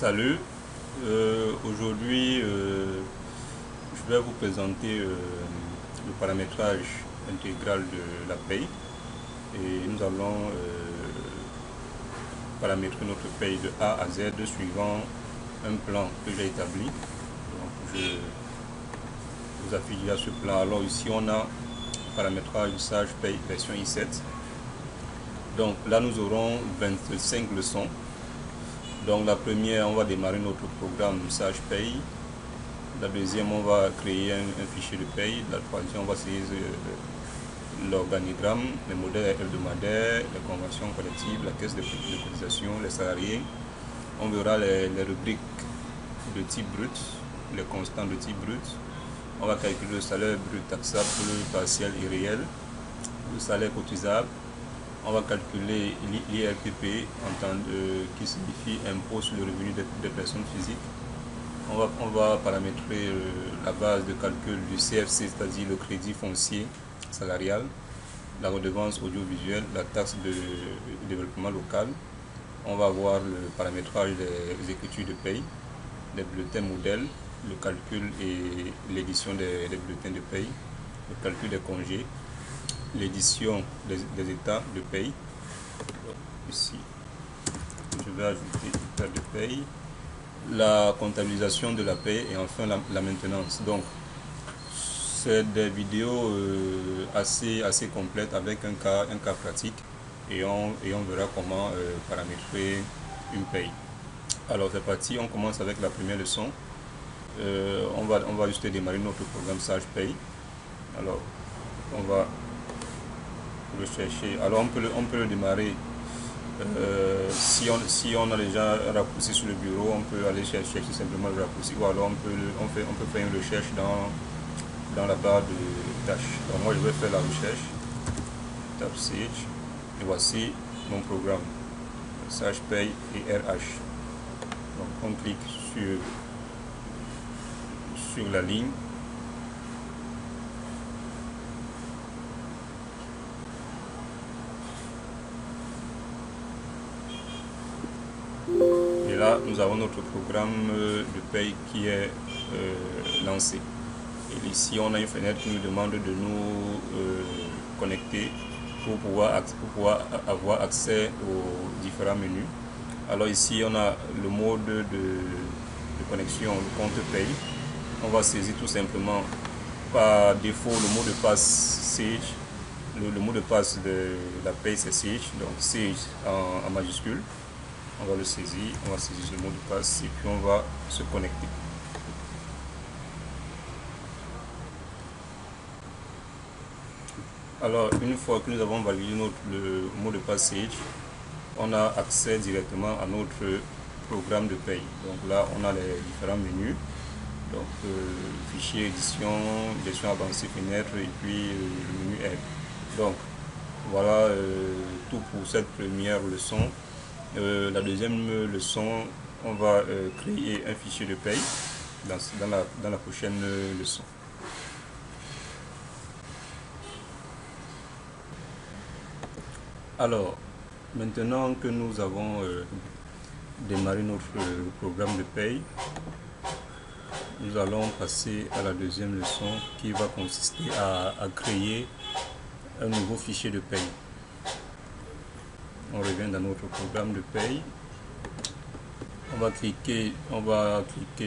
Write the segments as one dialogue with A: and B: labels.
A: Salut, aujourd'hui je vais vous présenter le paramétrage intégral de la paye et nous allons paramétrer notre paye de A à Z suivant un plan que j'ai établi. Donc je vous affiche déjà ce plan. Alors ici on a paramétrage Sage Paye version i7. Donc là nous aurons 25 leçons. Donc la première, on va démarrer notre programme Sage Paye. La deuxième, on va créer un fichier de paye. La troisième, on va saisir l'organigramme, les modèles hebdomadaires, les conventions collectives, la caisse de cotisation, les salariés. On verra les rubriques de type brut, les constants de type brut. On va calculer le salaire brut taxable, le partiel et réel, le salaire cotisable. On va calculer l'IRPP qui signifie impôt sur le revenu des personnes physiques. On va paramétrer la base de calcul du CFC, c'est-à-dire le crédit foncier salarial, la redevance audiovisuelle, la taxe de développement local. On va voir le paramétrage des écritures de paye, des bulletins modèles, le calcul et l'édition des bulletins de paye, le calcul des congés, l'édition des états de paye. Ici, je vais ajouter état de paye, la comptabilisation de la paye et enfin la maintenance. Donc, c'est des vidéos assez complètes avec un cas pratique et on verra comment paramétrer une paye. Alors, c'est parti, on commence avec la première leçon. On va juste démarrer notre programme Sage Paye. Alors, on va rechercher. Alors on peut le démarrer si on a déjà un raccourci sur le bureau, on peut aller chercher simplement le raccourci, ou alors on peut faire une recherche dans la barre de tâches. Donc moi je vais faire la recherche, tape Sage, et voici mon programme Sage Paye et RH. Donc on clique sur la ligne. Et là, nous avons notre programme de paye qui est lancé. Et ici, on a une fenêtre qui nous demande de nous connecter pour pouvoir avoir accès aux différents menus. Alors ici, on a le mode de connexion, le compte paye. On va saisir tout simplement par défaut le mot de passe Sage. Le mot de passe de la paye, c'est Sage, donc Sage en majuscule. On va le saisir, on va saisir le mot de passe et puis on va se connecter. Alors, une fois que nous avons validé le mot de passe Sage, on a accès directement à notre programme de paye. Donc là, on a les différents menus. Donc, fichier, édition avancée, fenêtre et puis le menu aide. Donc, voilà tout pour cette première leçon. La deuxième leçon, on va créer un fichier de paye dans la prochaine leçon. Alors, maintenant que nous avons démarré notre programme de paye, nous allons passer à la deuxième leçon qui va consister à créer un nouveau fichier de paye. On revient dans notre programme de paye. On va cliquer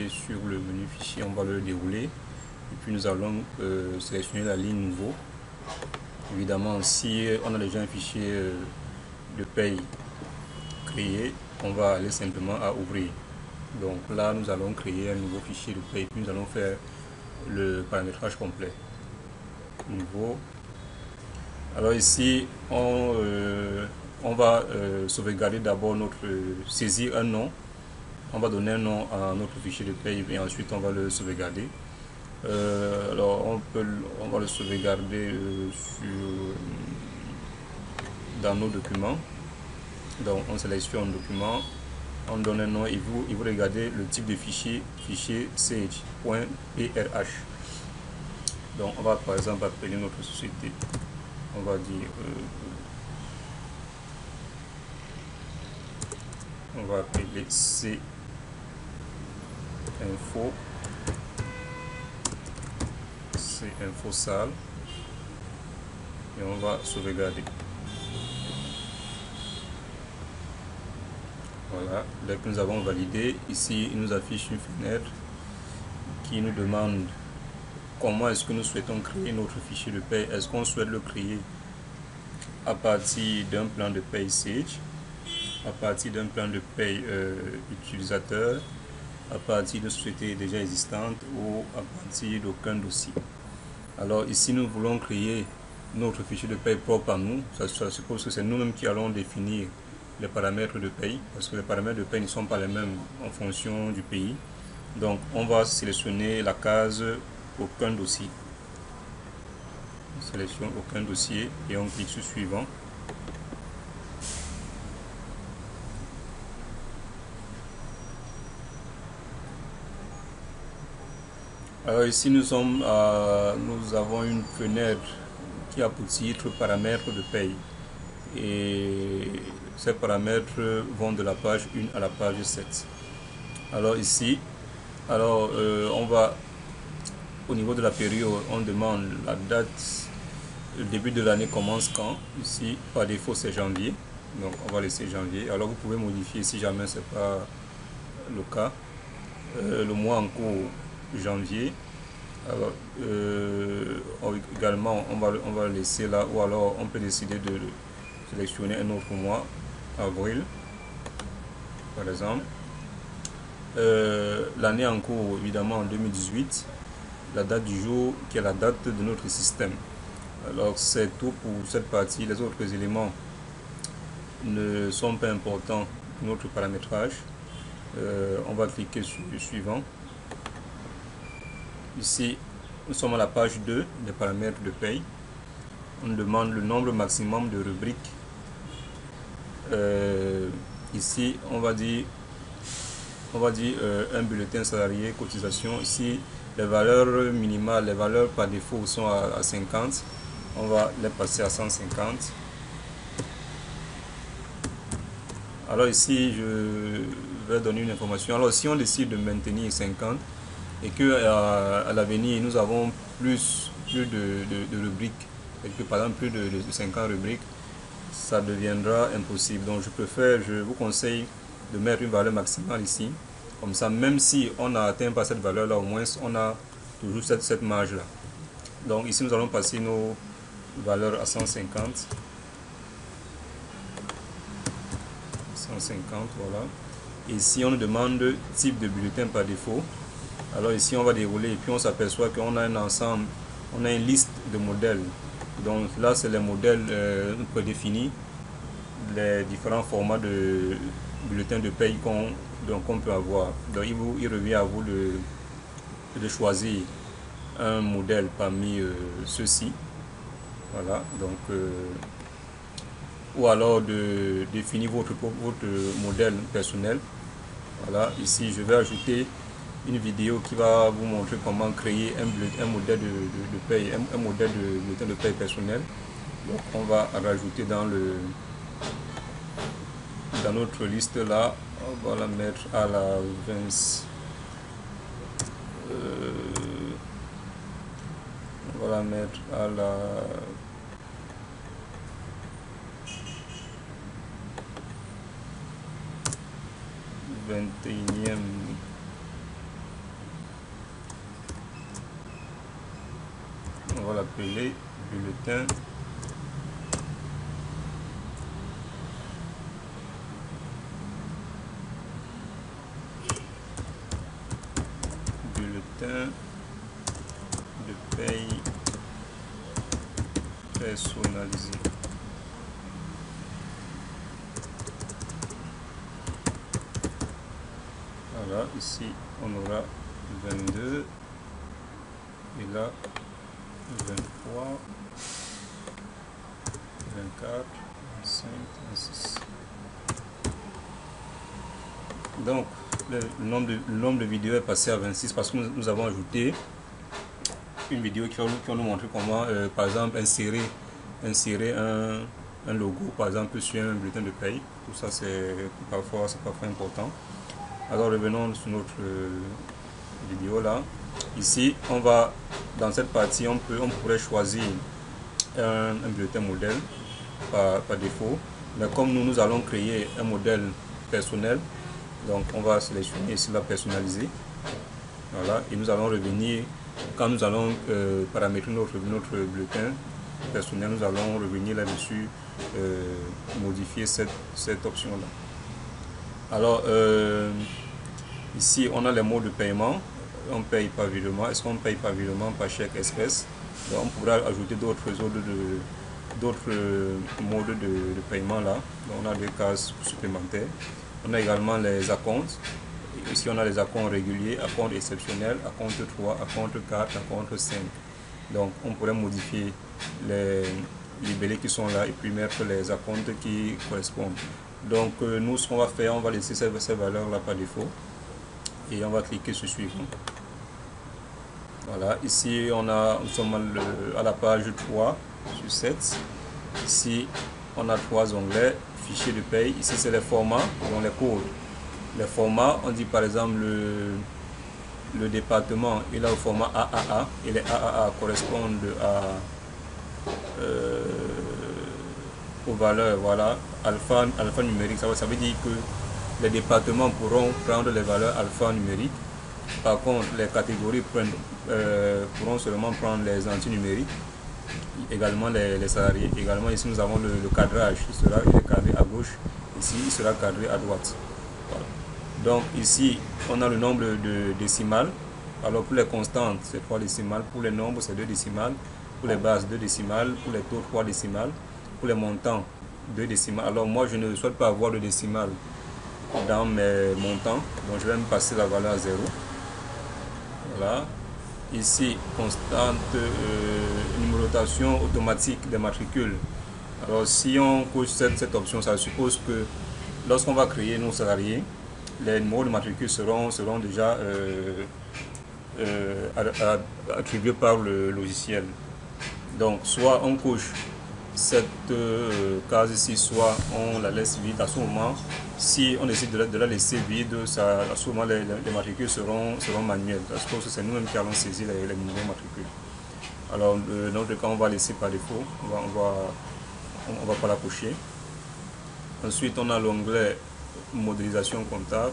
A: sur le menu fichier, on va le dérouler et puis nous allons sélectionner la ligne nouveau. Évidemment, si on a déjà un fichier de paye créé, on va aller simplement à ouvrir. Donc là, nous allons créer un nouveau fichier de paye, puis nous allons faire le paramétrage complet. Nouveau. Alors ici, on va sauvegarder d'abord saisir un nom. On va donner un nom à notre fichier de paye et ensuite on va le sauvegarder. Alors on va le sauvegarder dans nos documents. Donc on sélectionne document, on donne un nom et vous regardez le type de fichier sage.prh. Donc on va par exemple appeler notre société. On va dire on va appeler C info, c'est info salle, et on va sauvegarder. Voilà, dès que nous avons validé, ici il nous affiche une fenêtre qui nous demande comment est-ce que nous souhaitons créer notre fichier de paie. Est-ce qu'on souhaite le créer à partir d'un plan de paie Sage, à partir d'un plan de paie utilisateur, à partir de sociétés déjà existantes ou à partir d'aucun dossier. Alors ici nous voulons créer notre fichier de paie propre à nous. Ça suppose que c'est nous-mêmes qui allons définir les paramètres de paie, parce que les paramètres de paie ne sont pas les mêmes en fonction du pays. Donc on va sélectionner la case aucun dossier. On sélectionne aucun dossier et on clique sur suivant. Alors ici nous avons une fenêtre qui a pour titre paramètres de paie, et ces paramètres vont de la page 1 à la page 7. Alors ici, on va au niveau de la période, on demande la date, le début de l'année commence quand. Ici par défaut c'est janvier, donc on va laisser janvier. Alors vous pouvez modifier si jamais c'est pas le cas. Le mois en cours janvier. Alors également on va laisser là, ou alors on peut décider de sélectionner un autre mois, avril par exemple. L'année en cours évidemment en 2018, la date du jour qui est la date de notre système. Alors c'est tout pour cette partie. Les autres éléments ne sont pas importants pour notre paramétrage. On va cliquer sur le suivant. Ici nous sommes à la page 2 des paramètres de paie. On demande le nombre maximum de rubriques. Ici on va dire un bulletin salarié cotisation. Ici les valeurs minimales, les valeurs par défaut sont à 50, on va les passer à 150. Alors ici je vais donner une information. Alors si on décide de maintenir 50 et que à l'avenir nous avons plus de rubriques, et que par exemple plus de 50 rubriques, ça deviendra impossible. Donc je vous conseille de mettre une valeur maximale ici. Comme ça, même si on n'atteint pas cette valeur là, au moins on a toujours cette marge là. Donc ici nous allons passer nos valeurs à 150. 150, voilà. Et ici on nous demande type de bulletin par défaut. Alors ici on va dérouler et puis on s'aperçoit qu'on a un ensemble, on a une liste de modèles. Donc là c'est les modèles prédéfinis, les différents formats de bulletins de paie qu'on peut avoir. Donc il revient à vous de choisir un modèle parmi ceux-ci. Voilà, donc ou alors de définir votre modèle personnel. Voilà, ici je vais ajouter une vidéo qui va vous montrer comment créer un modèle de paie, un modèle de bulletin de paie personnel. Donc on va rajouter dans notre liste là, on va la mettre à la 20, on va la mettre à la 21e. On va l'appeler bulletin de paie personnalisé. Voilà, ici on aura 22 et là 23, 24, 25, 26. Donc le nombre de vidéos est passé à 26 parce que nous avons ajouté une vidéo qui va nous montrer comment par exemple insérer un logo par exemple sur un bulletin de paie. Tout ça c'est parfois important. Alors revenons sur notre vidéo là. Ici, on va, dans cette partie, on pourrait choisir un bulletin modèle par défaut. Mais comme nous allons créer un modèle personnel, donc on va sélectionner ici la personnaliser. Voilà, et nous allons revenir, quand nous allons paramétrer notre bulletin personnel, nous allons revenir là-dessus, modifier cette option-là. Alors, ici, on a les modes de paiement. On paye par virement. Est-ce qu'on paye par virement, par chèque espèce? Donc, on pourra ajouter d'autres modes de paiement là. Donc, on a des cases supplémentaires. On a également les acomptes. Ici, on a les acomptes réguliers, acomptes exceptionnels, acompte 3, acompte 4, acompte 5. Donc, on pourrait modifier les libellés qui sont là et puis mettre les acomptes qui correspondent. Donc, nous, ce qu'on va faire, on va laisser ces valeurs là par défaut et on va cliquer sur suivant. Voilà, ici, nous sommes à la page 3 sur 7. Ici, on a 3 onglets, fichier de paye. Ici, c'est les formats, donc les codes. Les formats, on dit par exemple le département, il a le format AAA et les AAA correspondent aux valeurs, voilà, alphanumérique. Ça veut dire que les départements pourront prendre les valeurs alphanumériques. Par contre, les catégories pourront seulement prendre les antinumériques. Également les salariés. Également ici nous avons le cadrage, il est cadré à gauche, ici il sera cadré à droite. Voilà. Donc ici on a le nombre de décimales. Alors pour les constantes c'est 3 décimales, pour les nombres c'est 2 décimales, pour les bases 2 décimales, pour les taux 3 décimales, pour les montants 2 décimales. Alors moi je ne souhaite pas avoir de décimales dans mes montants, donc je vais me passer la valeur à 0. Voilà. Ici, constante numérotation automatique des matricules. Alors, si on coche cette option, ça suppose que lorsqu'on va créer nos salariés, les numéros de matricule seront déjà attribués par le logiciel. Donc, soit on coche cette case ici, soit on la laisse vide. À ce moment, si on décide de la laisser vide, à ce moment les matricules seront manuels. Parce que c'est nous-mêmes qui allons saisir les nouveaux matricules. Alors dans notre cas, on va laisser par défaut, on va pas la cocher. Ensuite, on a l'onglet modélisation comptable.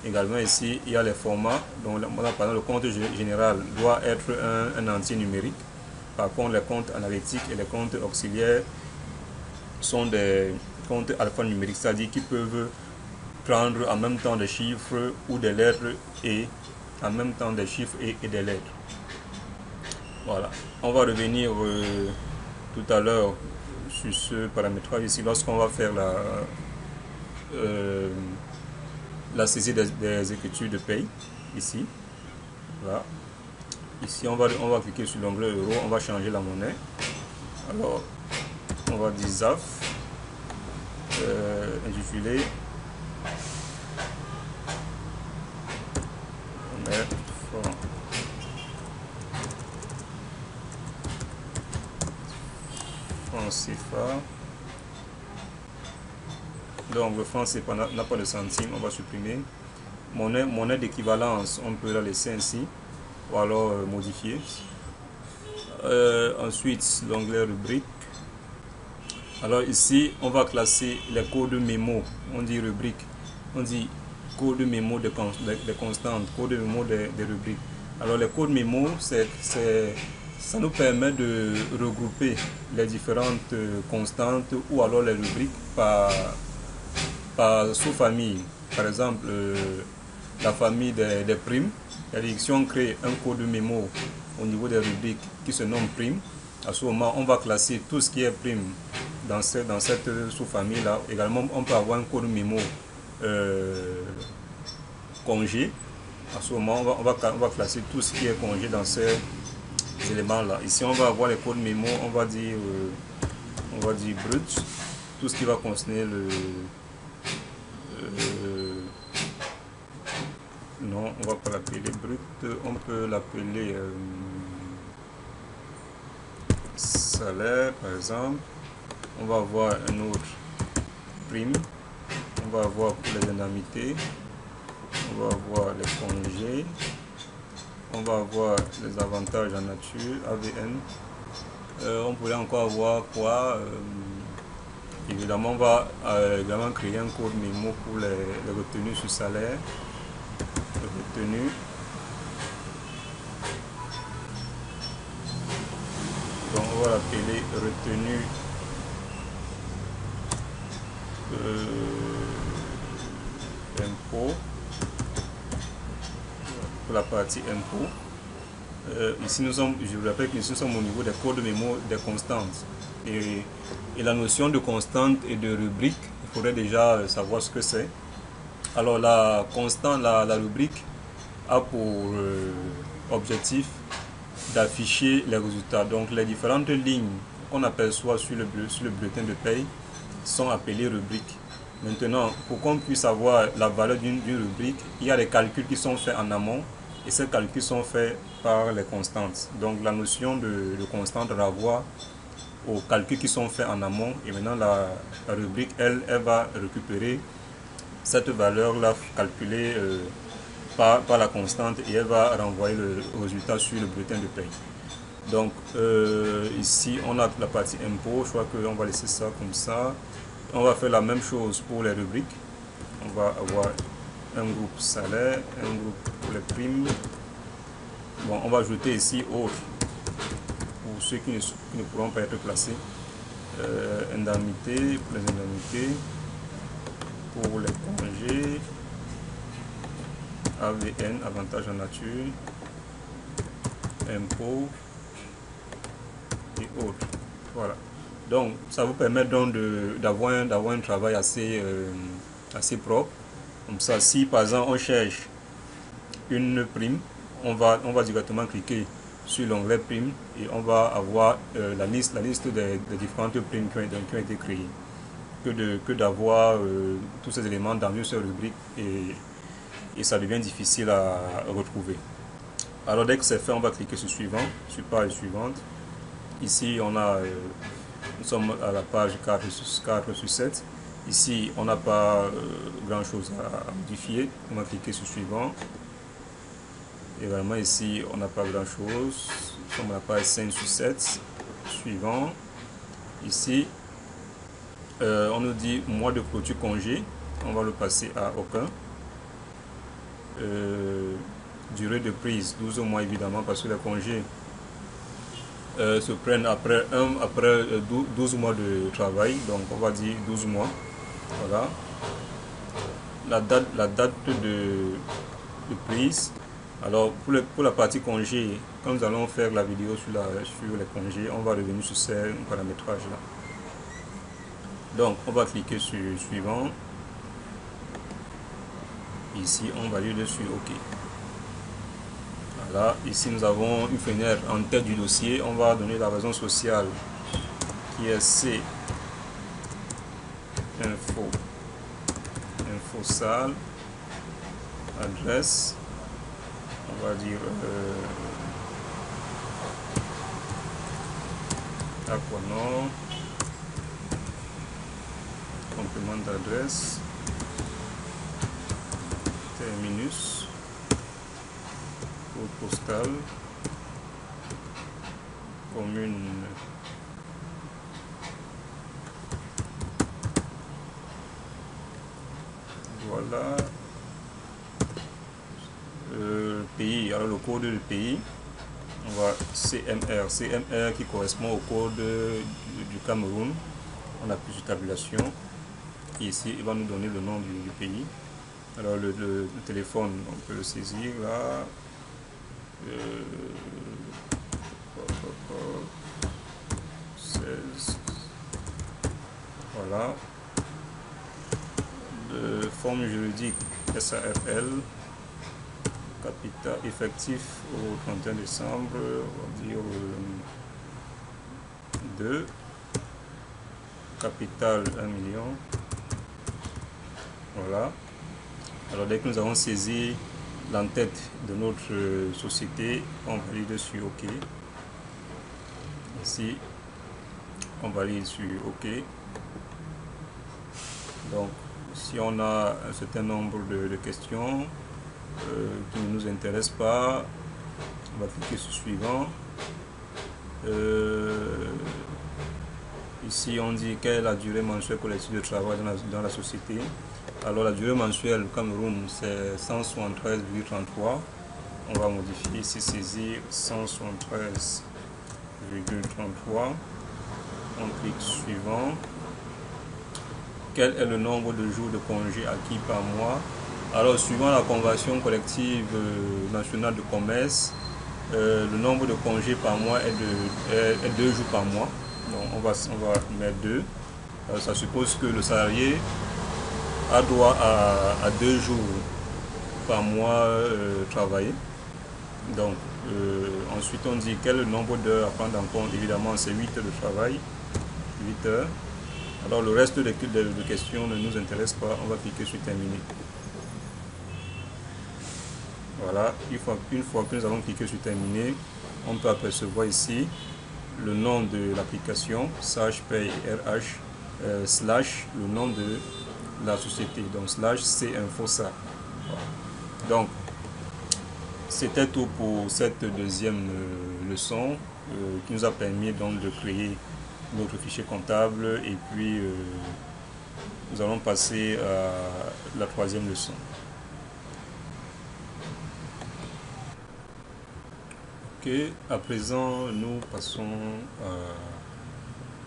A: Également ici, il y a les formats. Donc par exemple, le compte général doit être un entier numérique. Par contre, les comptes analytiques et les comptes auxiliaires sont des comptes alphanumériques, c'est-à-dire qu'ils peuvent prendre en même temps des chiffres ou des lettres et en même temps des chiffres et des lettres. Voilà. On va revenir tout à l'heure sur ce paramétrage ici lorsqu'on va faire la saisie des écritures de paye ici. Voilà. Ici, on va cliquer sur l'onglet euro, on va changer la monnaie. Alors, on va dire ZAF, intitulé, on met franc CFA. Donc, le franc CFA n'a pas de centime, on va supprimer. Monnaie d'équivalence, on peut la laisser ainsi. Ou alors modifier. Ensuite, l'onglet rubrique. Alors ici, on va classer les codes mémo. On dit rubrique. On dit code mémo des constantes, code mémo des rubriques. Alors les codes mémo, ça nous permet de regrouper les différentes constantes ou alors les rubriques par sous-famille. Par exemple, la famille des primes. C'est-à-dire que si on crée un code mémo au niveau des rubriques qui se nomme prime, à ce moment on va classer tout ce qui est prime dans cette sous-famille là. Également on peut avoir un code mémo congé. À ce moment on va classer tout ce qui est congé dans ces éléments là. Ici on va avoir les codes mémo, on va dire brut, tout ce qui va concerner non, on va pas l'appeler brut, on peut l'appeler salaire par exemple. On va avoir un autre prime, on va avoir pour les indemnités, on va avoir les congés, on va avoir les avantages en nature, AVN. On pourrait encore avoir quoi? Évidemment, on va également créer un code mémo pour les retenues sur salaire. Retenues. Donc, on va l'appeler retenue impôt. Pour la partie impôt. Ici, nous sommes, je vous rappelle que nous sommes au niveau des codes mémo des constantes. Et la notion de constante et de rubrique, il faudrait déjà savoir ce que c'est. Alors la constante, la rubrique a pour objectif d'afficher les résultats. Donc les différentes lignes qu'on aperçoit sur le bulletin de paye sont appelées rubriques. Maintenant, pour qu'on puisse avoir la valeur d'une rubrique, il y a des calculs qui sont faits en amont et ces calculs sont faits par les constantes. Donc la notion de constante renvoie aux calculs qui sont faits en amont et maintenant la rubrique, elle va récupérer cette valeur-là calculée par la constante et elle va renvoyer le résultat sur le bulletin de paye. Donc ici, on a la partie impôt, je crois qu'on va laisser ça comme ça. On va faire la même chose pour les rubriques. On va avoir un groupe salaire, un groupe pour les primes. Bon, on va ajouter ici autres pour ceux qui ne pourront pas être placés. Indemnité pour les indemnités, pour les congés, AVN, avantage en nature, impôts et autres. Voilà. Donc, ça vous permet donc d'avoir un travail assez propre. Comme ça, si par exemple on cherche une prime, on va directement cliquer sur l'onglet prime et on va avoir la liste des différentes primes qui ont été créées. Que d'avoir tous ces éléments dans une seule rubrique et ça devient difficile à retrouver. Alors dès que c'est fait, on va cliquer sur suivant, sur page suivante. Ici, nous sommes à la page 4 sur 7. Ici, on n'a pas grand chose à modifier. On va cliquer sur suivant. Également ici, on n'a pas grand chose. Nous sommes à la page 5 sur 7. Suivant. Ici, on nous dit mois de clôture congé. On va le passer à aucun. Durée de prise 12 mois évidemment parce que les congés se prennent après 12 mois de travail, donc on va dire 12 mois. Voilà. La date de prise. Alors pour la partie congé, quand nous allons faire la vidéo sur les congés, on va revenir sur ces paramétrages là. Donc on va cliquer sur suivant. Ici on valide dessus OK. Voilà, ici nous avons une fenêtre en tête du dossier. On va donner la raison sociale qui est C info salle, adresse, on va dire Aquanor, complément d'adresse, terminus, code postal, commune, voilà, pays, alors le code du pays, on va CMR qui correspond au code du Cameroun. On appuie sur tabulation et ici il va nous donner le nom du pays. Alors le téléphone, on peut le saisir là. 16. Voilà. De forme juridique SARL. Capital effectif au 31 décembre, on va dire 2. Capital 1 million. Voilà. Alors dès que nous avons saisi l'entête de notre société, on valide sur OK. Ici, on valide sur OK. Donc, si on a un certain nombre de questions qui ne nous intéressent pas, On va cliquer sur suivant. Ici on dit quelle est la durée mensuelle collective de travail dans la société. Alors la durée mensuelle au Cameroun c'est 173,33. On va modifier ici saisir 173,33. On clique suivant. Quel est le nombre de jours de congés acquis par mois? Alors suivant la convention collective nationale de commerce, le nombre de congés par mois est 2 jours par mois. Donc on va mettre 2. Ça suppose que le salarié a droit à 2 jours par mois travaillés. Donc ensuite on dit quel est le nombre d'heures à prendre en compte. Évidemment c'est 8 heures de travail, 8 heures. Alors le reste des questions ne nous intéresse pas, on va cliquer sur terminer. Voilà, une fois que nous avons cliqué sur terminer, on peut apercevoir ici le nom de l'application SagePay RH slash le nom de la société, donc slash CInfoSA. Donc c'était tout pour cette deuxième leçon qui nous a permis donc de créer notre fichier comptable, et puis nous allons passer à la troisième leçon. Ok, à présent nous passons à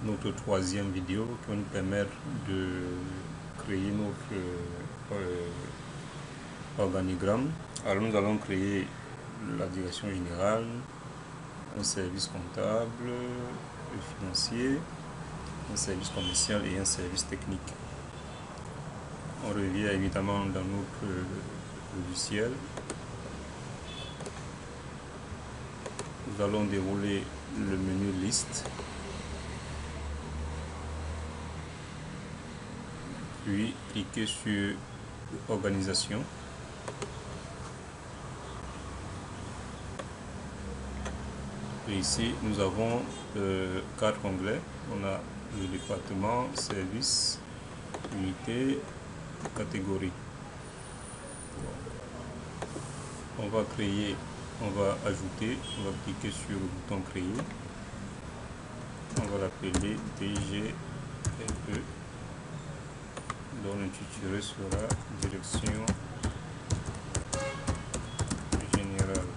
A: notre troisième vidéo qui va nous permettre de créer notre organigramme. Alors nous allons créer la direction générale, un service comptable et financier, un service commercial et un service technique. On revient évidemment dans notre logiciel. Nous allons dérouler le menu liste, puis cliquer sur organisation. Et ici nous avons 4 onglets. On a le département, service, unité, catégorie. On va créer, on va ajouter, on va cliquer sur le bouton créer. On va l'appeler DGLE, dont l'intitulé sera direction générale.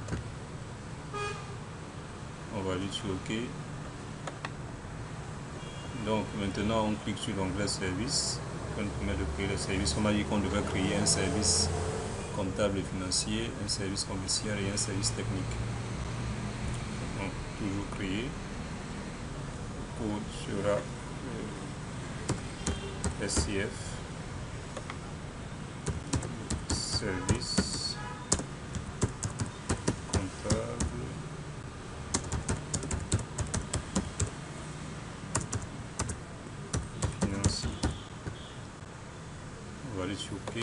A: On va aller sur OK. Donc maintenant on clique sur l'onglet service, qui nous permet de créer le service. On a dit qu'on devait créer un service comptable et financier, un service commercial et un service technique. Donc toujours créer. Le code sera SCF service comptable financier. On va aller sur OK.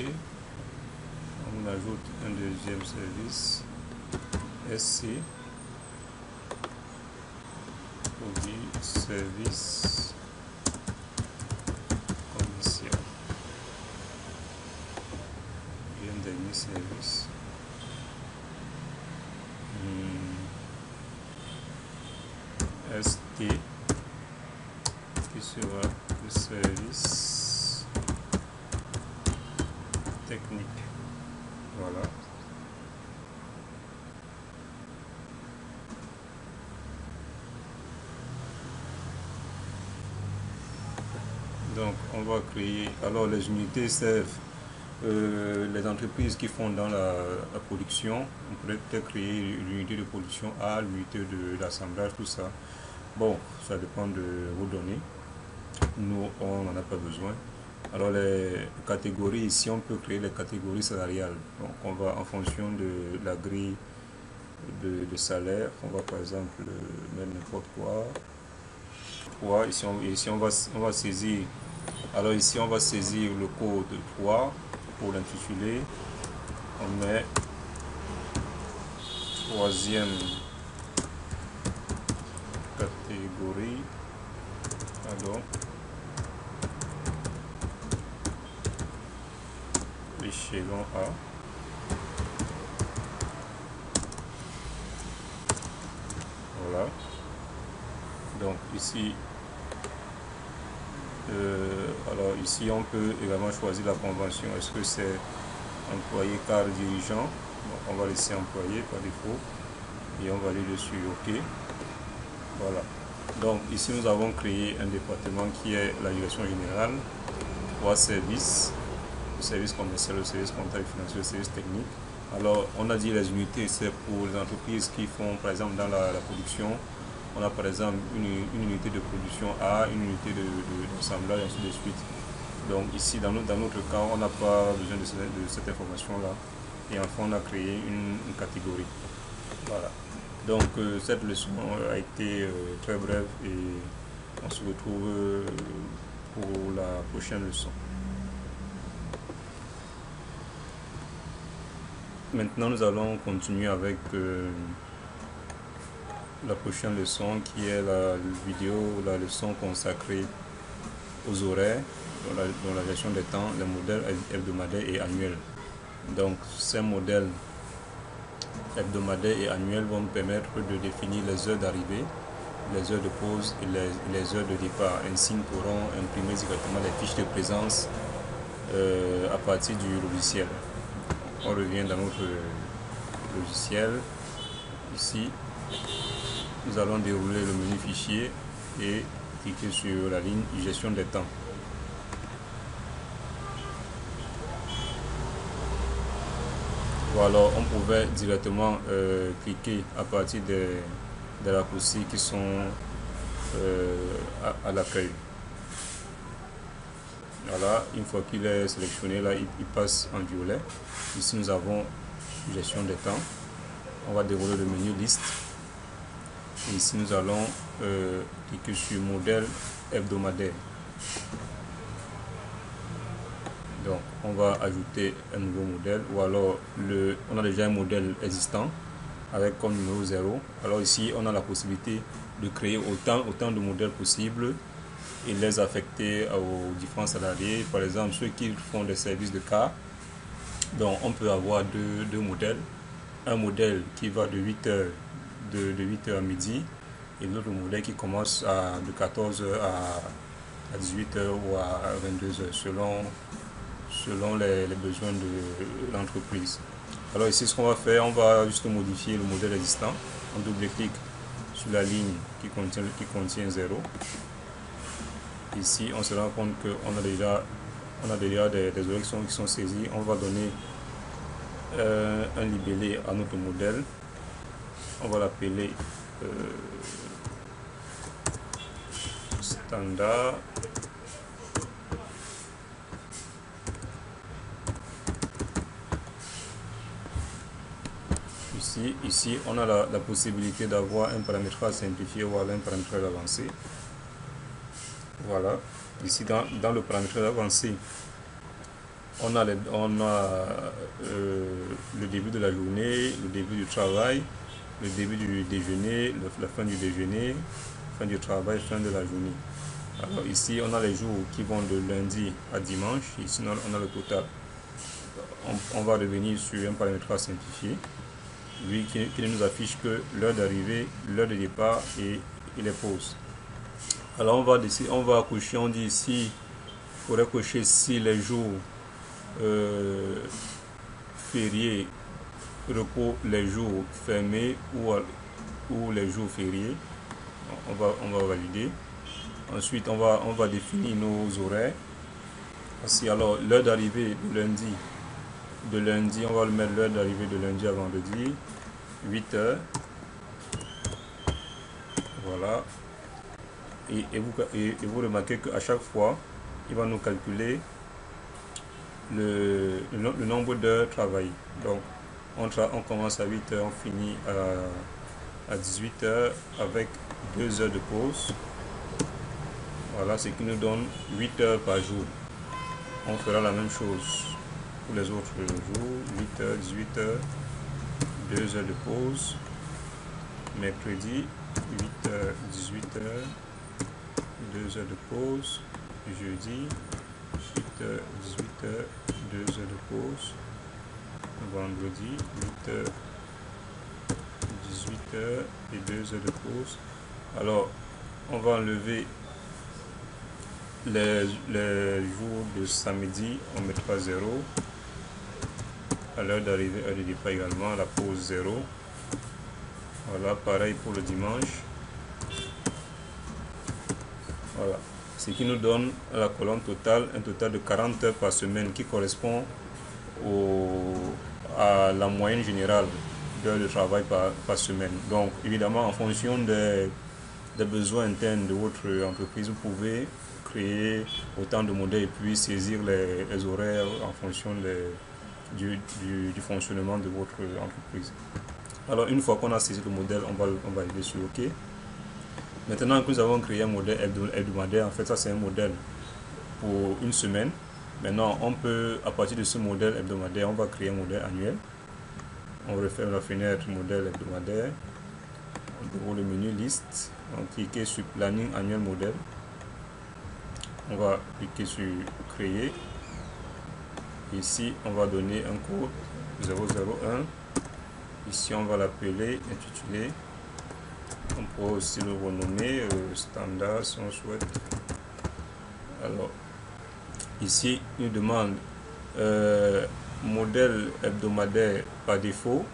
A: On ajoute un deuxième service SC produit service commercial et un dernier service ST qui sera le service technique. Voilà. Donc on va créer, alors les unités servent les entreprises qui font dans la production. On pourrait peut-être créer l'unité de production A, l'unité de l'assemblage, tout ça. Bon, ça dépend de vos données. Nous, on n'en a pas besoin. Alors les catégories, ici on peut créer les catégories salariales. Donc on va en fonction de la grille de salaire, on va par exemple mettre n'importe quoi. Ici on va saisir. Alors ici on va saisir le code 3 pour l'intitulé. On met troisième catégorie. Pardon. L'échelon A. Voilà. Donc ici, alors ici on peut également choisir la convention. Est-ce que c'est employé cadre dirigeant? Donc on va laisser employé par défaut et on va aller dessus OK. Voilà. Donc ici nous avons créé un département qui est la direction générale, 3 services, le service commercial, le service comptable et financier, le service technique. Alors on a dit les unités, c'est pour les entreprises qui font par exemple dans la production. On a par exemple une unité de production A, une unité d'assemblage, ainsi de suite. Donc ici dans notre cas on n'a pas besoin de cette information là et enfin on a créé une catégorie. Voilà. Donc cette leçon a été très brève et on se retrouve pour la prochaine leçon. Maintenant nous allons continuer avec la prochaine leçon qui est la vidéo, la leçon consacrée aux horaires, dans la gestion des temps, les modèles hebdomadaires et annuels. Donc ces modèles hebdomadaires et annuels vont me permettre de définir les heures d'arrivée, les heures de pause et les heures de départ. Ainsi nous pourrons imprimer directement les fiches de présence à partir du logiciel. On revient dans notre logiciel. Ici, nous allons dérouler le menu fichier et cliquer sur la ligne gestion des temps. Voilà, on pouvait directement cliquer à partir des raccourcis qui sont à l'accueil. Voilà, une fois qu'il est sélectionné, là, il passe en violet. Ici, nous avons gestion des temps. On va dérouler le menu liste. Et ici, nous allons cliquer sur modèle hebdomadaire. Donc, on va ajouter un nouveau modèle ou alors on a déjà un modèle existant avec comme numéro 0. Alors ici, on a la possibilité de créer autant de modèles possibles et les affecter aux différents salariés. Par exemple, ceux qui font des services de car. Donc, on peut avoir deux modèles. Un modèle qui va de 8h à midi et l'autre modèle qui commence de 14h à 18h ou à 22h selon les besoins de l'entreprise. Alors ici, ce qu'on va faire, on va juste modifier le modèle existant. On double-clique sur la ligne qui contient 0. Ici, on se rend compte qu'on a déjà des horaires qui sont saisis. On va donner un libellé à notre modèle. On va l'appeler standard. Ici, on a la possibilité d'avoir un paramétrage simplifié ou un paramétrage avancé. Voilà. Ici, dans le paramétrage avancé, on a le début de la journée, le début du travail, le début du déjeuner, la fin du déjeuner, fin du travail, fin de la journée. Alors ici, on a les jours qui vont de lundi à dimanche. Ici, on a le total. On va revenir sur un paramétrage simplifié. Lui qui ne nous affiche que l'heure d'arrivée, l'heure de départ et les pauses. Alors on va cocher, on dit ici, il faudrait cocher si les jours fériés, repos, les jours fermés ou les jours fériés. On va valider. Ensuite, on va définir nos horaires. Ainsi, alors l'heure d'arrivée de lundi, on va le mettre l'heure d'arrivée de lundi à vendredi, 8h. Voilà. Et vous remarquez qu'à chaque fois, il va nous calculer le nombre d'heures travaillées. Donc, on commence à 8h, on finit à 18h avec 2 heures de pause. Voilà, ce qui nous donne 8 heures par jour. On fera la même chose pour les autres jours, 8h, 18h, 2 heures de pause. Mercredi, 8h, 18h, 2 heures de pause. Jeudi, 8h, 18h, 2 heures de pause. Vendredi, 8h, 18 heures et 2 heures de pause. Alors, on va enlever les jours de samedi, on mettra 0. À l'heure d'arrivée, heure de départ également, la pause 0. Voilà, pareil pour le dimanche. Voilà, ce qui nous donne à la colonne totale un total de 40 heures par semaine qui correspond à la moyenne générale d'heures de travail par semaine. Donc évidemment en fonction des besoins internes de votre entreprise, vous pouvez créer autant de modèles et puis saisir les horaires en fonction du fonctionnement de votre entreprise. Alors une fois qu'on a saisi le modèle, on va aller sur OK. Maintenant que nous avons créé un modèle hebdomadaire, en fait ça c'est un modèle pour une semaine. Maintenant on peut, à partir de ce modèle hebdomadaire, on va créer un modèle annuel. On referme la fenêtre modèle hebdomadaire, on déroule le menu liste, on clique sur planning annuel modèle, on va cliquer sur créer. Ici on va donner un code 001. Ici on va l'appeler, intituler. On peut aussi le renommer standard si on souhaite. Alors ici il demande modèle hebdomadaire par défaut.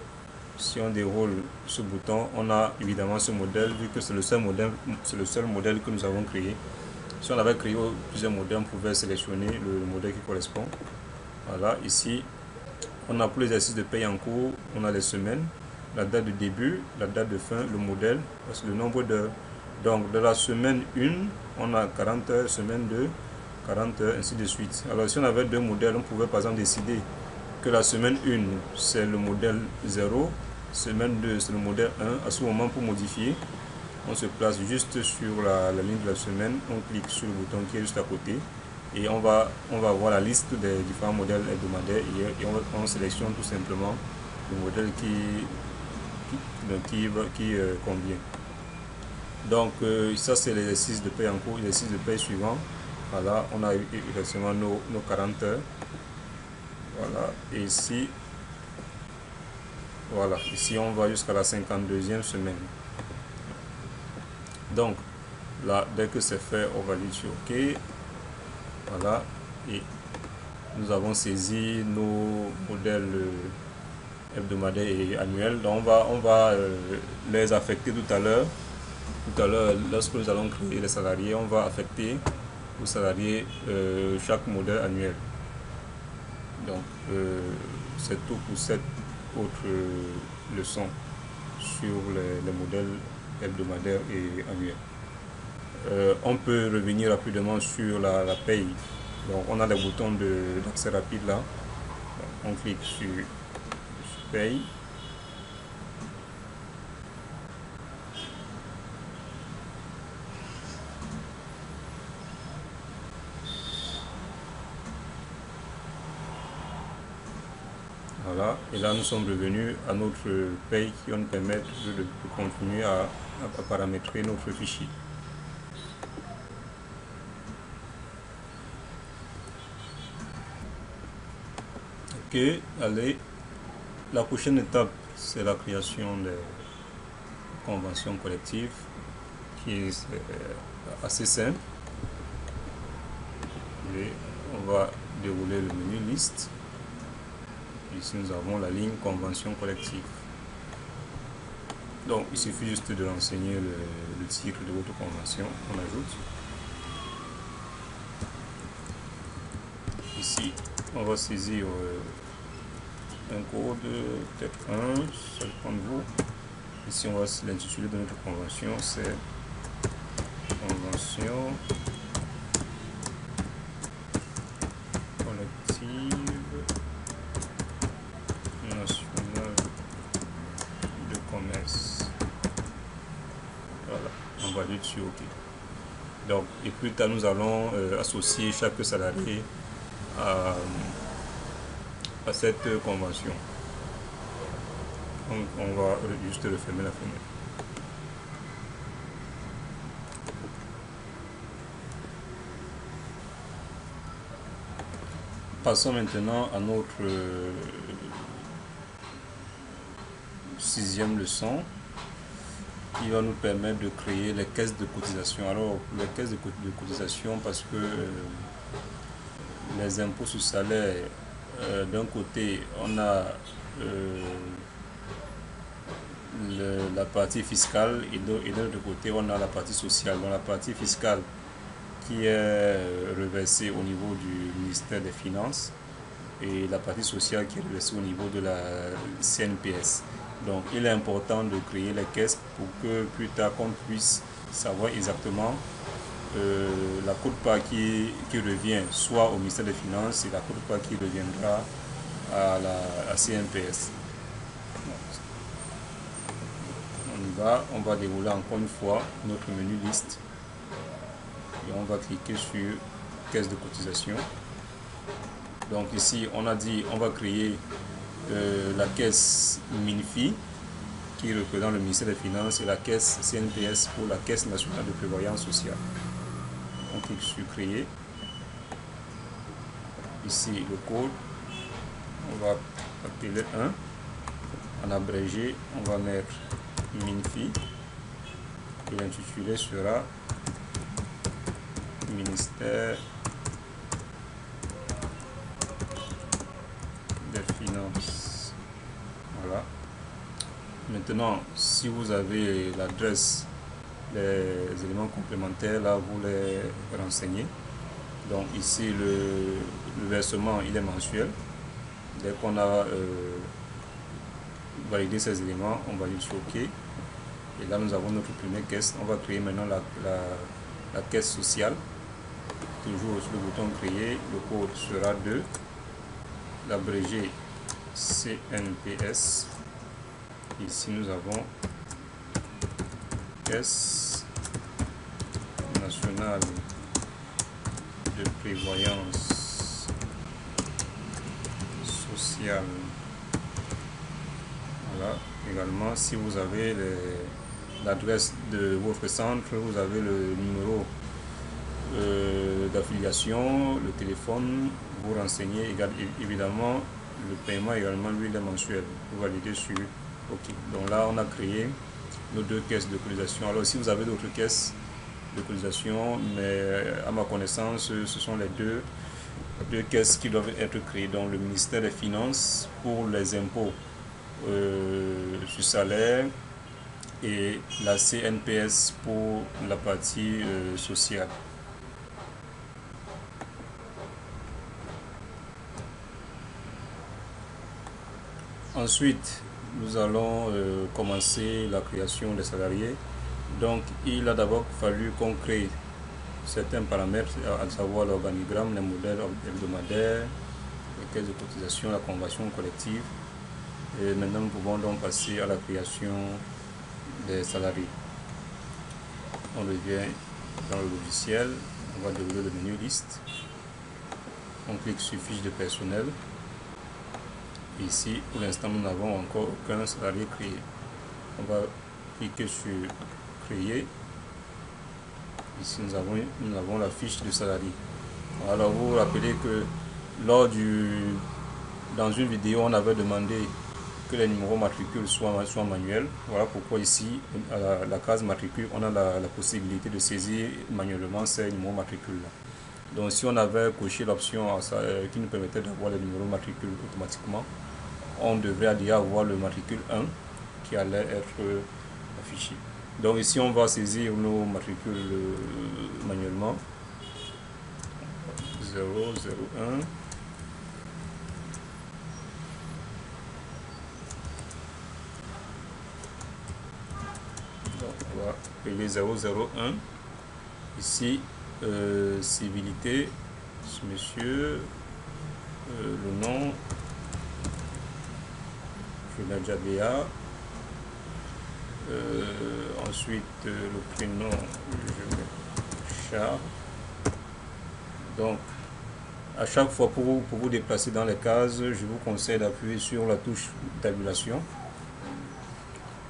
A: Si on déroule ce bouton, on a évidemment ce modèle, vu que c'est le seul modèle que nous avons créé. Si on avait créé plusieurs modèles, on pouvait sélectionner le modèle qui correspond. Voilà, ici on a pour l'exercice de paye en cours, on a les semaines, la date de début, la date de fin, le modèle, parce que le nombre d'heures. Donc de la semaine 1, on a 40 heures, semaine 2, 40 heures, ainsi de suite. Alors si on avait deux modèles, on pouvait par exemple décider que la semaine 1 c'est le modèle 0, semaine 2 c'est le modèle 1. À ce moment, pour modifier, on se place juste sur la ligne de la semaine, on clique sur le bouton qui est juste à côté et on va voir la liste des différents modèles hebdomadaires et on sélectionne tout simplement le modèle qui convient. Donc ça c'est l'exercice de paye en cours. L'exercice de paye suivant, voilà, on a effectivement nos 40 heures. Voilà, et ici, voilà, ici on va jusqu'à la 52e semaine. Donc là, dès que c'est fait, on va dire sur OK. Voilà, et nous avons saisi nos modèles hebdomadaires et annuels. Donc on va les affecter tout à l'heure. Tout à l'heure, lorsque nous allons créer les salariés, on va affecter aux salariés chaque modèle annuel. Donc c'est tout pour cette autre leçon sur les modèles hebdomadaires et annuels. On peut revenir rapidement sur la paye. Donc on a les boutons d'accès rapide là. Donc, on clique sur paye. Voilà, et là nous sommes revenus à notre paye qui va nous permettre de continuer à paramétrer notre fichier. Ok, allez, la prochaine étape c'est la création des conventions collectives qui est assez simple. Et on va dérouler le menu liste. Ici nous avons la ligne convention collective. Donc il suffit juste de renseigner le titre de votre convention, on ajoute. Ici on va saisir un code, peut-être 1, ça dépend de vous. Ici on va l'intituler de notre convention, c'est convention collective nationale de commerce. Voilà, on va dire dessus OK. Donc, et plus tard nous allons associer chaque salarié à cette convention. Donc, on va juste refermer la fenêtre. Passons maintenant à notre 6e leçon. qui va nous permettre de créer les caisses de cotisation. Alors, les caisses de cotisation, parce que les impôts sur salaire, d'un côté, on a la partie fiscale et de l'autre côté, on a la partie sociale. Donc, la partie fiscale qui est reversée au niveau du ministère des Finances et la partie sociale qui est reversée au niveau de la CNPS. Donc, il est important de créer les caisses pour que plus tard, qu'on puisse savoir exactement la quote-part qui revient soit au ministère des Finances et la quote-part qui reviendra à la CNPS. On y va, on va dérouler encore une fois notre menu liste et on va cliquer sur caisse de cotisation. Donc ici, on a dit on va créer la caisse MINFI qui représente le ministère des Finances et la caisse CNPS pour la Caisse nationale de prévoyance sociale. On clique sur créer. Ici le code, on va appeler 1. En abrégé, on va mettre MINFI et l'intitulé sera ministère des Finances. Voilà. Maintenant, si vous avez l'adresse, les éléments complémentaires, là vous les renseignez. Donc ici le versement il est mensuel. Dès qu'on a validé ces éléments, on va dire sur OK. Et là nous avons notre première caisse. On va créer maintenant la caisse sociale. Toujours sur le bouton créer, le code sera 2. L'abrégé CNPS. Ici nous avons Caisse nationale de prévoyance sociale. Voilà. Également, si vous avez l'adresse de votre centre, vous avez le numéro d'affiliation, le téléphone, vous renseignez évidemment le paiement également, lui il est mensuel. Vous validez sur OK. Donc là, on a créé nos 2 caisses de cotisation. Alors si vous avez d'autres caisses de cotisation, mais à ma connaissance, ce sont les deux caisses qui doivent être créées. Donc le ministère des Finances pour les impôts sur salaire et la CNPS pour la partie sociale. Ensuite, nous allons commencer la création des salariés. Donc, il a d'abord fallu qu'on crée certains paramètres, à savoir l'organigramme, les modèles hebdomadaires, les caisses de cotisation, la convention collective. Et maintenant, nous pouvons donc passer à la création des salariés. On revient dans le logiciel, on va dérouler le menu liste. On clique sur fiche de personnel. Ici, pour l'instant, nous n'avons encore aucun salarié créé. On va cliquer sur créer. Ici, nous avons la fiche de salarié. Alors, vous vous rappelez que dans une vidéo, on avait demandé que les numéros matricules soient manuels. Voilà pourquoi ici, à la case matricule, on a la possibilité de saisir manuellement ces numéros matricules-là. Donc, si on avait coché l'option qui nous permettait d'avoir les numéros matricules automatiquement, on devrait déjà avoir le matricule 1 qui allait être affiché. Donc ici, on va saisir nos matricules manuellement. 001. Donc, on va appeler 001. Ici, civilité, monsieur, le nom, Jabéa. Ensuite, le prénom, je mets Charles. Donc, à chaque fois, pour vous déplacer dans les cases, je vous conseille d'appuyer sur la touche tabulation.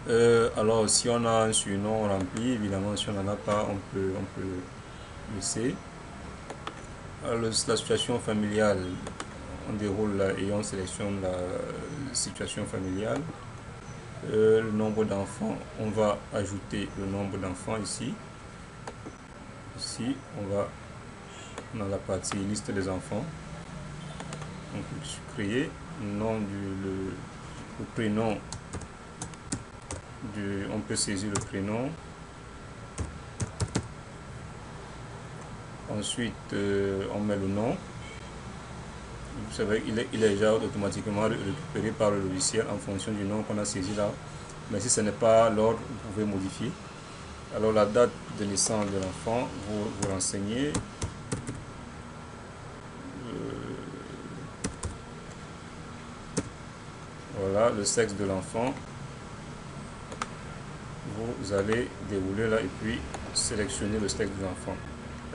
A: Alors, si on a un surnom rempli, évidemment, si on n'en a pas, on peut laisser. Alors, la situation familiale, on déroule là et on sélectionne la situation familiale. Le nombre d'enfants, on va ajouter le nombre d'enfants ici. Ici, on va dans la partie liste des enfants. On clique sur créer, nom le prénom on peut saisir le prénom. Ensuite, on met le nom. Vous savez, il est déjà automatiquement récupéré par le logiciel en fonction du nom qu'on a saisi là. Mais si ce n'est pas l'ordre, vous pouvez modifier. Alors la date de naissance de l'enfant, vous renseignez. Voilà, le sexe de l'enfant. Vous allez dérouler là et puis sélectionner le sexe de l'enfant.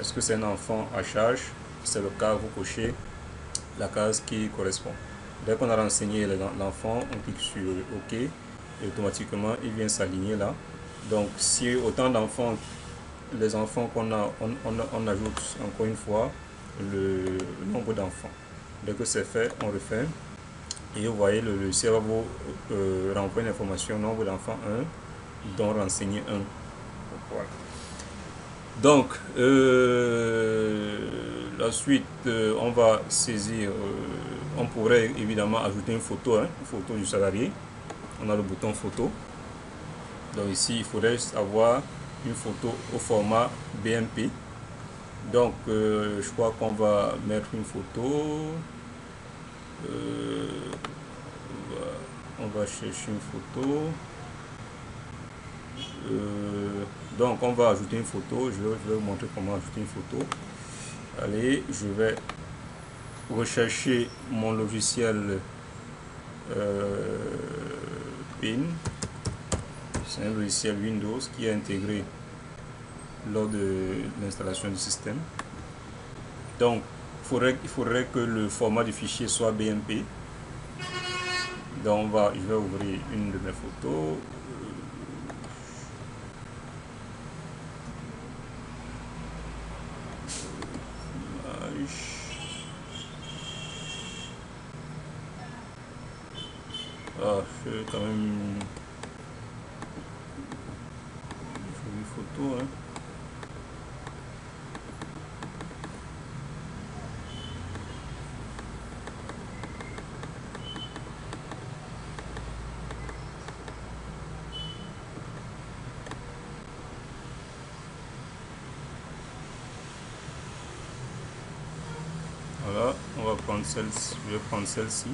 A: Est-ce que c'est un enfant à charge? Si c'est le cas, vous cochez la case qui correspond. Dès qu'on a renseigné l'enfant, on clique sur OK et automatiquement il vient s'aligner là. Donc si autant d'enfants, les enfants qu'on a, on ajoute encore une fois le nombre d'enfants. Dès que c'est fait, on refait et vous voyez le logiciel va vous renvoyer une information nombre d'enfants 1 dont renseigner 1. Voilà. Donc la suite, on va saisir, on pourrait évidemment ajouter une photo, une photo du salarié. On a le bouton photo. Donc ici, il faudrait avoir une photo au format BMP. Donc je crois qu'on va mettre une photo. On va chercher une photo. Donc on va ajouter une photo. Je vais vous montrer comment ajouter une photo. Allez, je vais rechercher mon logiciel PIN. C'est un logiciel Windows qui est intégré lors de l'installation du système. Donc il faudrait que le format du fichier soit BMP. Donc je vais ouvrir une de mes photos. C'est quand même une jolie photo. Voilà, on va prendre celle-ci. Je vais prendre celle-ci.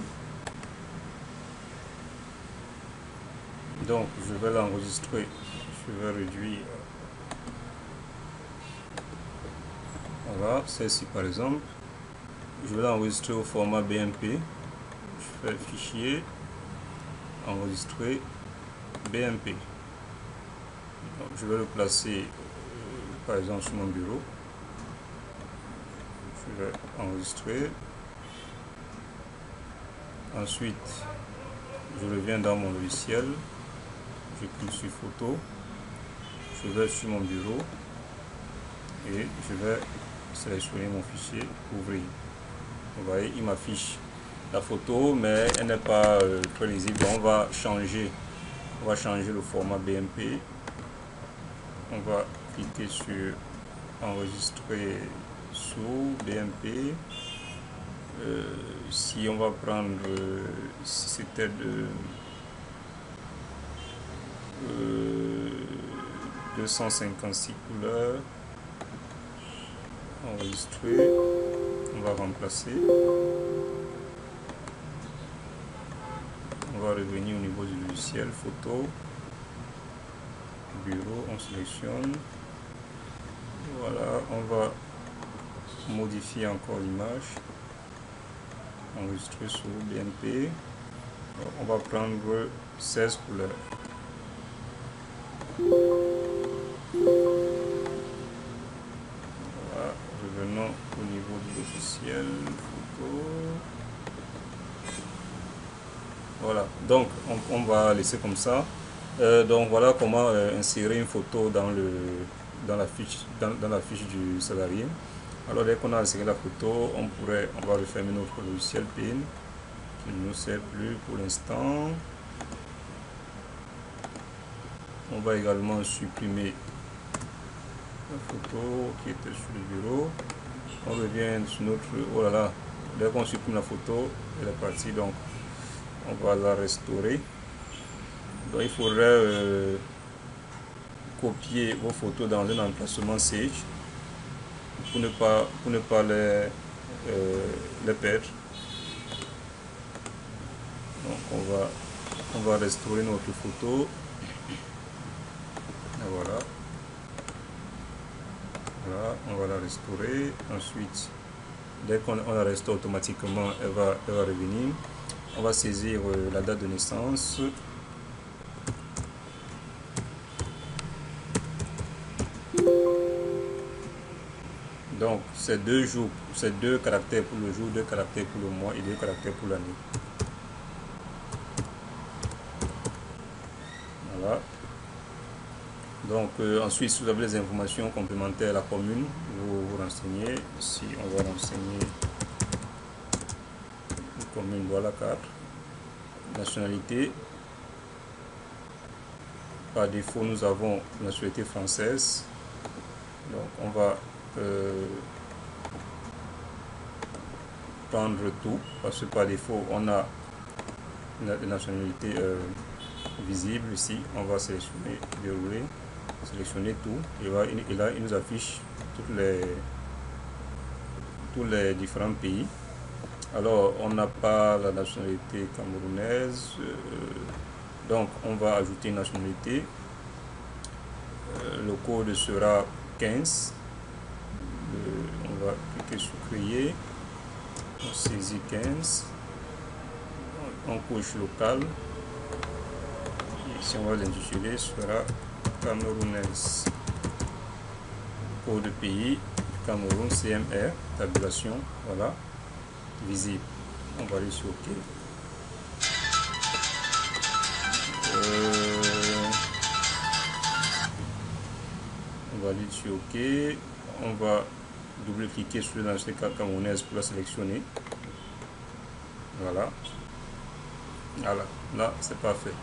A: Donc je vais l'enregistrer, je vais réduire, voilà, celle-ci par exemple, je vais l'enregistrer au format BMP, je fais fichier, enregistrer, BMP, donc, je vais le placer par exemple sur mon bureau, je vais enregistrer, ensuite je reviens dans mon logiciel, je clique sur photo, je vais sur mon bureau et je vais sélectionner mon fichier, ouvrir. Vous voyez, il m'affiche la photo, mais elle n'est pas très lisible. Donc on va changer le format BMP. On va cliquer sur enregistrer sous BMP. Si on va prendre, si c'était de 256 couleurs, enregistrer, on va remplacer, on va revenir au niveau du logiciel photo, bureau, on sélectionne, voilà, on va modifier encore l'image, enregistrer sur BMP, on va prendre 16 couleurs. Voilà, revenons au niveau du logiciel photo. Voilà, donc on va laisser comme ça. Donc voilà comment insérer une photo dans la fiche du salarié. Alors dès qu'on a inséré la photo, on va refermer notre logiciel PIN qui ne nous sert plus pour l'instant. On va également supprimer la photo qui était sur le bureau. On revient sur notre... Oh là là, dès qu'on supprime la photo, elle est partie, donc on va la restaurer. Donc il faudrait copier vos photos dans un emplacement Sage pour ne pas les perdre. Donc on va restaurer notre photo. Et voilà. Voilà, on va la restaurer. Ensuite, dès qu'on la restaure automatiquement, elle va revenir. On va saisir la date de naissance. Donc, c'est 2 jours, c'est 2 caractères pour le jour, 2 caractères pour le mois et 2 caractères pour l'année. Voilà. Donc, ensuite, si vous avez les informations complémentaires à la commune, vous vous renseignez. Ici, on va renseigner la commune, voilà 4. Nationalité. Par défaut, nous avons la nationalité française. Donc, on va prendre tout, parce que par défaut, on a la nationalité visible ici. On va sélectionner, dérouler, sélectionner tout. Et là, il nous affiche tous les différents pays. Alors, on n'a pas la nationalité camerounaise. Donc, on va ajouter une nationalité. Le code sera 15. On va cliquer sur créer. On saisit 15. On coche local. Ici, on va l'intituler, sera camerounaise. Code de pays, Cameroun, CMR, tabulation, voilà, visible. On va aller sur OK. On va aller sur OK. On va double-cliquer sur la nationalité camerounaise pour la sélectionner. Voilà. Voilà, là c'est parfait.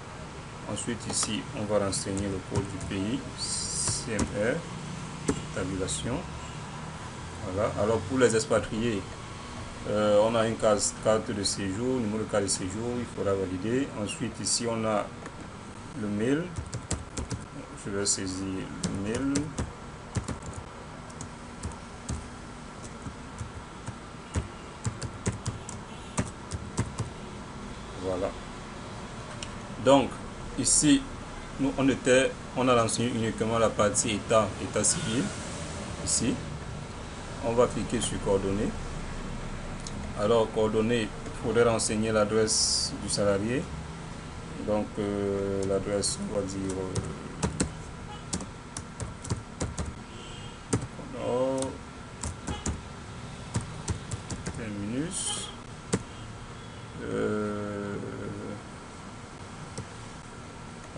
A: Ensuite ici, on va renseigner le code du pays, CMR, tabulation. Voilà. Alors pour les expatriés, on a une carte de séjour, numéro de carte de séjour, il faudra valider. Ensuite ici, on a le mail. Je vais saisir le mail. Voilà. Donc ici, nous on a renseigné uniquement la partie état civil. Ici, on va cliquer sur coordonnées. Alors coordonnées, il faudrait renseigner l'adresse du salarié. Donc l'adresse, on va dire terminus.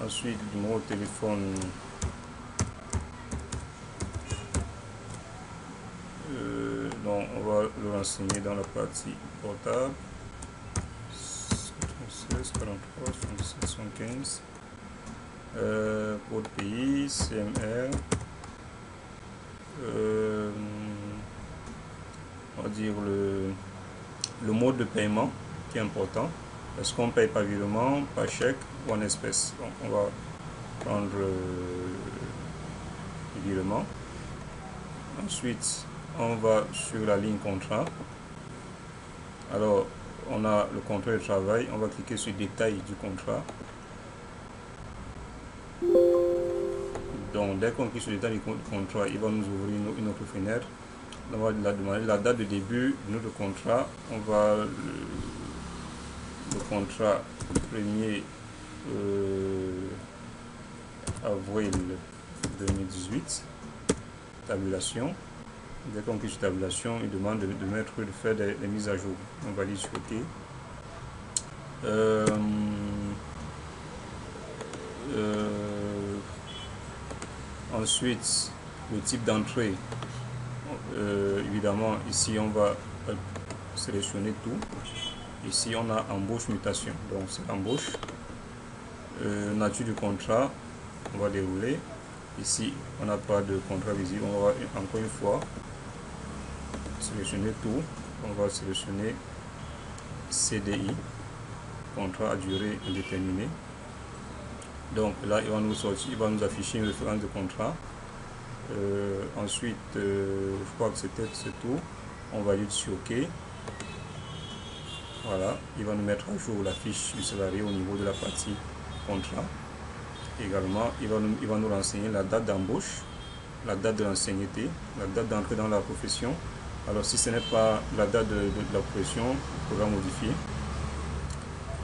A: Ensuite, le numéro de téléphone. Donc, on va le renseigner dans la partie portable. 16 43 77 75. Code pays, CMR. On va dire le mode de paiement qui est important. Est-ce qu'on paye par virement, par chèque ou en espèces? Donc, on va prendre le virement. Ensuite, on va sur la ligne contrat. Alors, on a le contrat de travail. On va cliquer sur détail du contrat. Donc, dès qu'on clique sur détail du contrat, il va nous ouvrir une autre fenêtre. On va demander la date de début de notre contrat. On va le contrat 1er avril 2018. Tabulation. Dès qu'on clique sur tabulation, il demande de faire des mises à jour. On va aller sur OK. Ensuite, le type d'entrée. Évidemment, ici on va sélectionner tout. Ici on a embauche mutation, donc c'est embauche. Nature du contrat, On va dérouler. Ici, on n'a pas de contrat visible. On va encore une fois sélectionner tout. On va sélectionner CDI, contrat à durée indéterminée. Donc là, il va nous sortir, il va nous afficher une référence de contrat. Ensuite, je crois que c'est tout. On valide sur OK. Voilà, il va nous mettre à jour la fiche du salarié au niveau de la partie contrat. Également, il va nous renseigner la date d'embauche, la date de l'ancienneté, la date d'entrée dans la profession. Alors si ce n'est pas la date de la profession, il faudra modifier.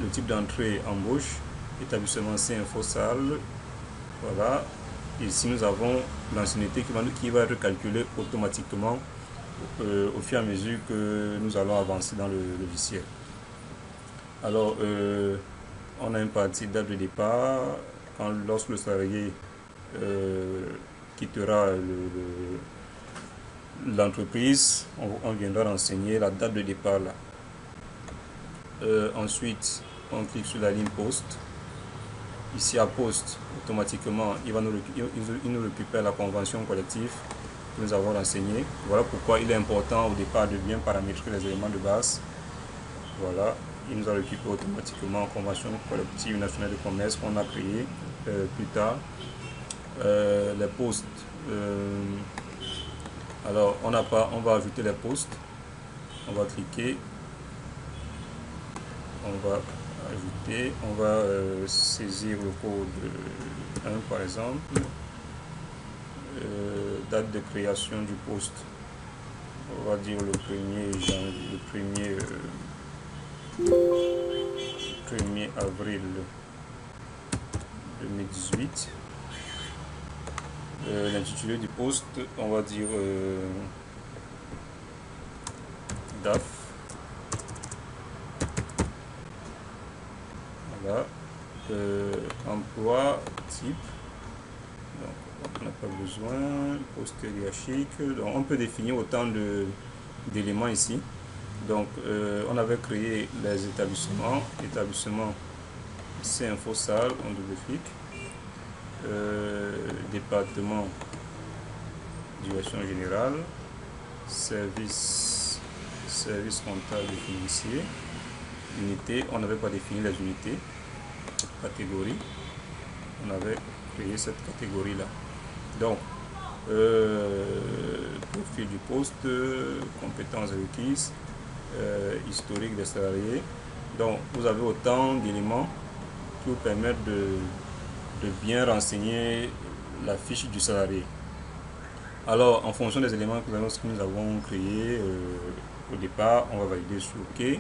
A: Le type d'entrée embauche, établissement C-Info-Salle. Voilà. Ici nous avons l'ancienneté qui va être calculée automatiquement au fur et à mesure que nous allons avancer dans le logiciel. Alors on a une partie date de départ. Lorsque le salarié quittera l'entreprise, on viendra renseigner la date de départ là. Ensuite, on clique sur la ligne poste. Ici à poste, automatiquement, il nous récupère la convention collective que nous avons renseignée. Voilà pourquoi il est important au départ de bien paramétrer les éléments de base. Voilà, il nous a récupéré automatiquement la convention collective nationale de commerce qu'on a créée plus tard. Les postes. Alors, on va ajouter les postes. On va cliquer. On va ajouter, on va saisir le code 1 par exemple, date de création du poste, on va dire le 1er avril 2018. L'intitulé du poste, on va dire DAF. Voilà. Emploi type, donc on n'a pas besoin, poste hiérarchique, donc on peut définir autant d'éléments ici. Donc on avait créé les établissements, C-Info-Salle, on double-clique, département, direction générale, service comptable et financier, unité, on n'avait pas défini les unités, catégorie, on avait créé cette catégorie là. Donc profil du poste, compétences requises, historique des salariés. Donc vous avez autant d'éléments qui vous permettent de bien renseigner la fiche du salarié. Alors en fonction des éléments que nous avons créés au départ, on va valider sur OK.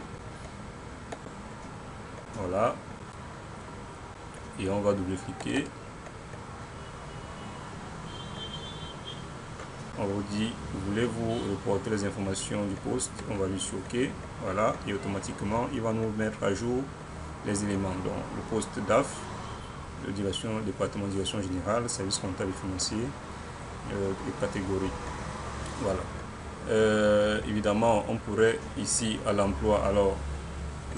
A: Voilà. Et on va double-cliquer. On vous dit, voulez-vous reporter les informations du poste? On va lui sur OK. Voilà. Et automatiquement, il va nous mettre à jour les éléments. Donc, le poste DAF, département de direction générale, service comptable et financier, et catégorie. Voilà. Évidemment, on pourrait ici à l'emploi. Alors,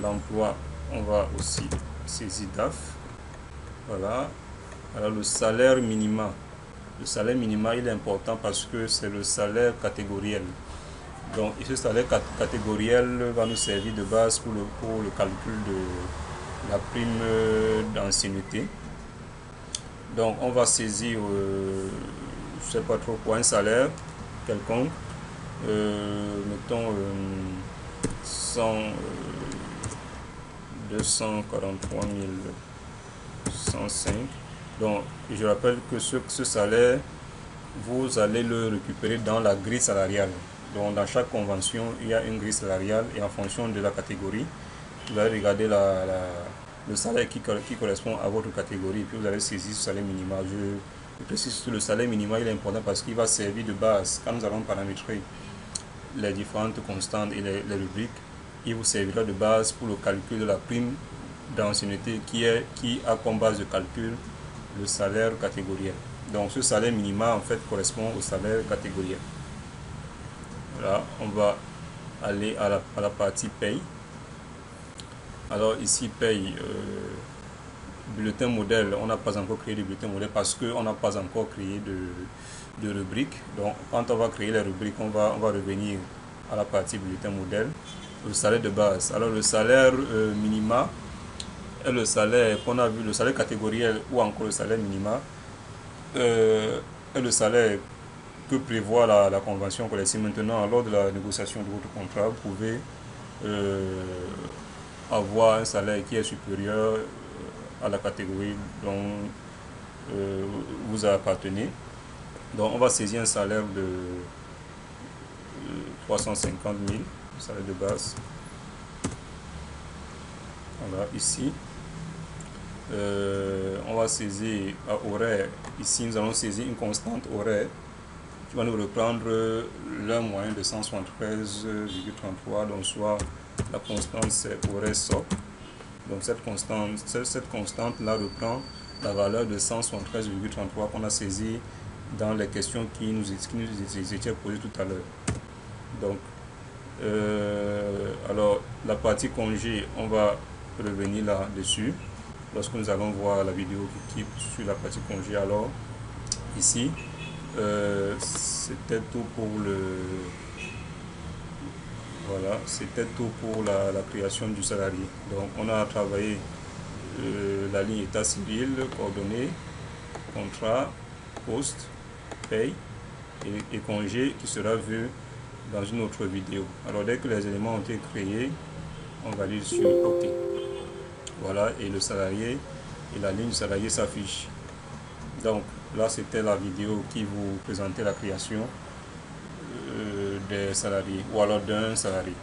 A: l'emploi, on va aussi saisir DAF. Voilà. Alors le salaire minima. Le salaire minima, il est important parce que c'est le salaire catégoriel. Donc ce salaire catégoriel va nous servir de base pour le calcul de la prime d'ancienneté. Donc on va saisir, je ne sais pas trop quoi, un salaire quelconque. Mettons 243 105. Donc je rappelle que ce salaire, vous allez le récupérer dans la grille salariale. Donc dans chaque convention, il y a une grille salariale et en fonction de la catégorie, vous allez regarder le salaire qui correspond à votre catégorie, puis vous allez saisir ce salaire minimal. Je précise que le salaire minimal il est important parce qu'il va servir de base. Quand nous allons paramétrer les différentes constantes et les rubriques, il vous servira de base pour le calcul de la prime d'ancienneté qui a comme base de calcul le salaire catégoriel. Donc ce salaire minima en fait correspond au salaire catégoriel. Voilà, on va aller à la partie paye. Alors ici paye bulletin modèle, on n'a pas encore créé de bulletin modèle parce qu'on n'a pas encore créé de rubrique. Donc quand on va créer les rubriques, on va revenir à la partie bulletin modèle. Le salaire de base. Alors le salaire minima et le salaire qu'on a vu, le salaire catégoriel ou encore le salaire minima et le salaire que prévoit la convention collective. Maintenant, lors de la négociation de votre contrat, vous pouvez avoir un salaire qui est supérieur à la catégorie dont vous appartenez. Donc on va saisir un salaire de 350 000, le salaire de base. Voilà, ici. On va saisir à horaire. Ici, nous allons saisir une constante horaire qui va nous reprendre l'heure moyenne de 173,33. Donc, soit la constante, c'est horaire socle. Donc, cette constante-là reprend la valeur de 173,33 qu'on a saisi dans les questions qui nous étaient posées tout à l'heure. Donc, alors, la partie congé, on va revenir là-dessus lorsque nous allons voir la vidéo qui sur la partie congé. Alors ici c'était tout pour c'était tout pour la création du salarié. Donc on a travaillé la ligne état civil, coordonnées, contrat, poste, paye et congé qui sera vu dans une autre vidéo. Alors dès que les éléments ont été créés, on valide sur OK. Voilà, et le salarié et la ligne du salarié s'affiche. Donc là, c'était la vidéo qui vous présentait la création des salariés ou alors d'un salarié.